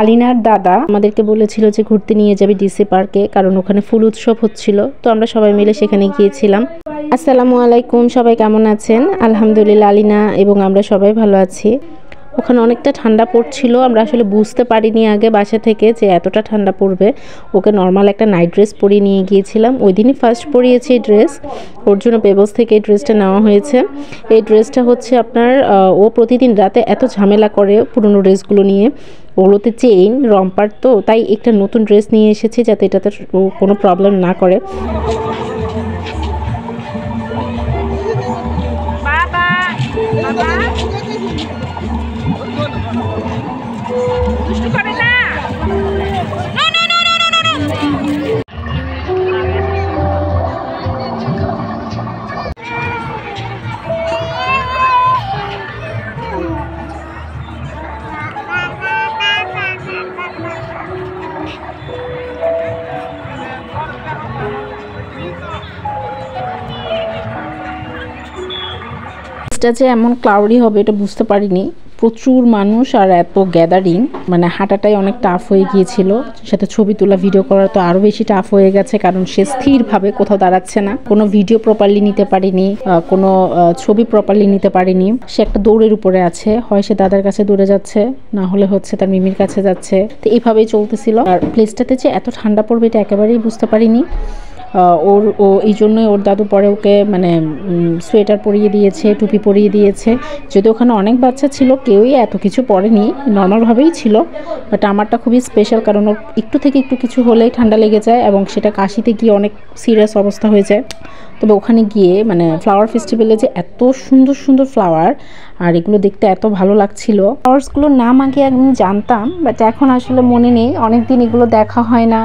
আলিনার দাদা আমাদেরকে বলেছিল যে ঘুরতে নিয়ে যাবে ডিসি পার্কে, কারণ ওখানে ফুল উৎসব হচ্ছিল। তো আমরা সবাই মিলে সেখানে গিয়েছিলাম। আসসালামু আলাইকুম, সবাই কেমন আছেন? আলহামদুলিল্লাহ, আলিনা এবং আমরা সবাই ভালো আছি। ওখানে অনেকটা ঠান্ডা পড়ছিল, আমরা আসলে বুঝতে পারিনি আগে বাসা থেকে যে এতটা ঠান্ডা পড়বে। ওকে নর্মাল একটা নাইট ড্রেস পরিয়ে নিয়ে গিয়েছিলাম। ওই দিনই ফার্স্ট পরিয়েছি এই ড্রেস, ওর জন্য পেবলস থেকে এই ড্রেসটা নেওয়া হয়েছে। এই ড্রেসটা হচ্ছে আপনার ও প্রতিদিন রাতে এত ঝামেলা করে পুরনো ড্রেসগুলো নিয়ে, ওগুলোতে চেইন রম্পার, তো তাই একটা নতুন ড্রেস নিয়ে এসেছি যাতে এটাতে ও কোনো প্রবলেম না করে। এটা যে এমন ক্লাউডি হবে এটা বুঝতে পারিনি। প্রচুর মানুষ আর এত গ্যাদারিং, মানে হাঁটাটাই অনেক টাফ হয়ে গিয়েছিল। সাথে ছবি তোলা ভিডিও করা তো আরো বেশি টাফ হয়ে গেছে, কারণ সে স্থিরভাবে কোথাও দাঁড়াচ্ছে না। কোনো ভিডিও প্রপারলি নিতে পারিনি, কোনো ছবি প্রপারলি নিতে পারিনি। সে একটা দৌড়ের উপরে আছে, হয় সে দাদার কাছে দৌড়ে যাচ্ছে, না হলে হচ্ছে তার মিমির কাছে যাচ্ছে। তো এইভাবেই চলতেছিল। আর প্লেসটাতে যে এত ঠান্ডা পড়বে এটা একেবারেই বুঝতে পারিনি। ও এই জন্যই ওর দাদু পরে ওকে মানে সোয়েটার পরিয়ে দিয়েছে, টুপি পরিয়ে দিয়েছে। যদি ওখানে অনেক বাচ্চা ছিল, কেউই এত কিছু পরেনি, নর্মালভাবেই ছিল। বাট আমারটা খুবই স্পেশাল, কারণ ওর একটু থেকে একটু কিছু হলেই ঠান্ডা লেগে যায় এবং সেটা কাশিতে গিয়ে অনেক সিরিয়াস অবস্থা হয়ে যায়। তবে ওখানে গিয়ে মানে ফ্লাওয়ার ফেস্টিভ্যালে যে এত সুন্দর সুন্দর ফ্লাওয়ার, আর এগুলো দেখতে এত ভালো লাগছিল। ফ্লাওয়ার্সগুলোর নাম আগে আমি জানতাম, বাট এখন আসলে মনে নেই, অনেকদিন এগুলো দেখা হয় না।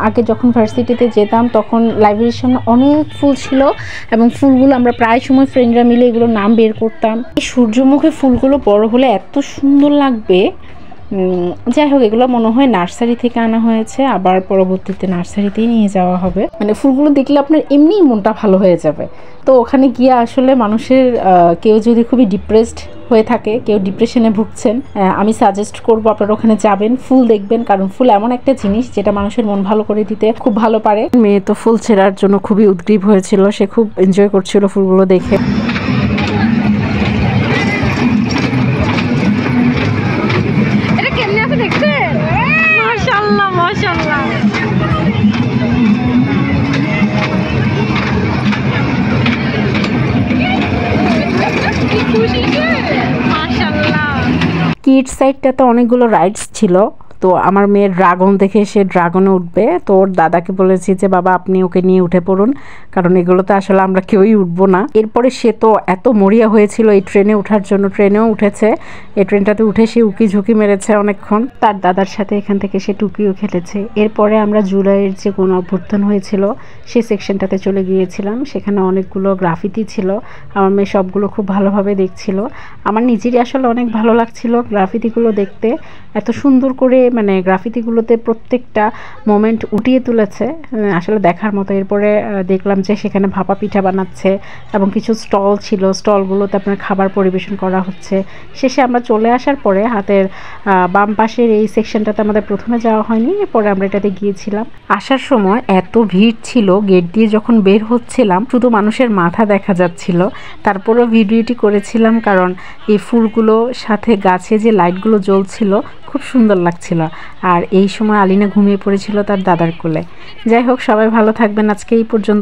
আগে যখন ভার্সিটিতে যেতাম তখন লাইব্রেরির সামনে অনেক ফুল ছিল এবং ফুলগুলো আমরা প্রায় সময় ফ্রেন্ডরা মিলে এগুলোর নাম বের করতাম। এই সূর্যমুখী ফুলগুলো বড় হলে এত সুন্দর লাগবে। যাই হোক, এগুলো মনে হয় নার্সারি থেকে আনা হয়েছে, আবার পরবর্তীতে নার্সারিতেই নিয়ে যাওয়া হবে। মানে ফুলগুলো দেখলে আপনার এমনিই মনটা ভালো হয়ে যাবে। তো ওখানে গিয়ে আসলে মানুষের কেউ যদি খুবই ডিপ্রেসড হয়ে থাকে, কেউ ডিপ্রেশনে ভুগছেন, আমি সাজেস্ট করবো আপনারা ওখানে যাবেন, ফুল দেখবেন, কারণ ফুল এমন একটা জিনিস যেটা মানুষের মন ভালো করে দিতে খুব ভালো পারে। মেয়ে তো ফুল ছেঁড়ার জন্য খুবই উদ্গ্রীব হয়েছিল, সে খুব এনজয় করছিল ফুলগুলো দেখে। কিডস সাইডটাতে অনেকগুলো রাইডস ছিল। তো আমার মেয়ের ড্রাগন দেখে সে ড্রাগনে উঠবে। তো ওর দাদাকে বলেছি যে বাবা আপনি ওকে নিয়ে উঠে পড়ুন, কারণ এগুলোতে আসলে আমরা কেউই উঠবো না। এরপরে সে তো এত মরিয়া হয়েছিল এই ট্রেনে ওঠার জন্য, ট্রেনেও উঠেছে। এই ট্রেনটাতে উঠে সে উকি ঝুঁকি মেরেছে অনেকক্ষণ, তার দাদার সাথে এখান থেকে সে টুকিও খেলেছে। এরপরে আমরা জুলাইয়ের যে গণ অভ্যুত্থান হয়েছিল সেই সেকশনটাতে চলে গিয়েছিলাম। সেখানে অনেকগুলো গ্রাফিতি ছিল, আমার মেয়ে সবগুলো খুব ভালোভাবে দেখছিল। আমার নিজেরই আসলে অনেক ভালো লাগছিল গ্রাফিতিগুলো দেখতে, এত সুন্দর করে মানে গ্রাফিতিগুলোতে প্রত্যেকটা মোমেন্ট উঠিয়ে তুলেছে, আসলে দেখার মতো। এরপরে দেখলাম যে সেখানে ভাপা পিঠা বানাচ্ছে এবং কিছু স্টল ছিল, স্টলগুলোতে আপনার খাবার পরিবেশন করা হচ্ছে। শেষে আমরা চলে আসার পরে হাতের বাম পাশের এই সেকশনটাতে আমাদের প্রথমে যাওয়া হয়নি, পরে আমরা এটাতে গিয়েছিলাম। আসার সময় এত ভিড় ছিল, গেট দিয়ে যখন বের হচ্ছিলাম শুধু মানুষের মাথা দেখা যাচ্ছিল। তারপরেও ভিডিওটি করেছিলাম, কারণ এই ফুলগুলো সাথে গাছে যে লাইটগুলো জ্বলছিল খুব সুন্দর লাগছিল। আর এই সময় আলিনা ঘুমিয়ে পড়েছিল তার দাদার কোলে। যাই হোক, সবাই ভালো থাকবেন, আজকে এই পর্যন্ত।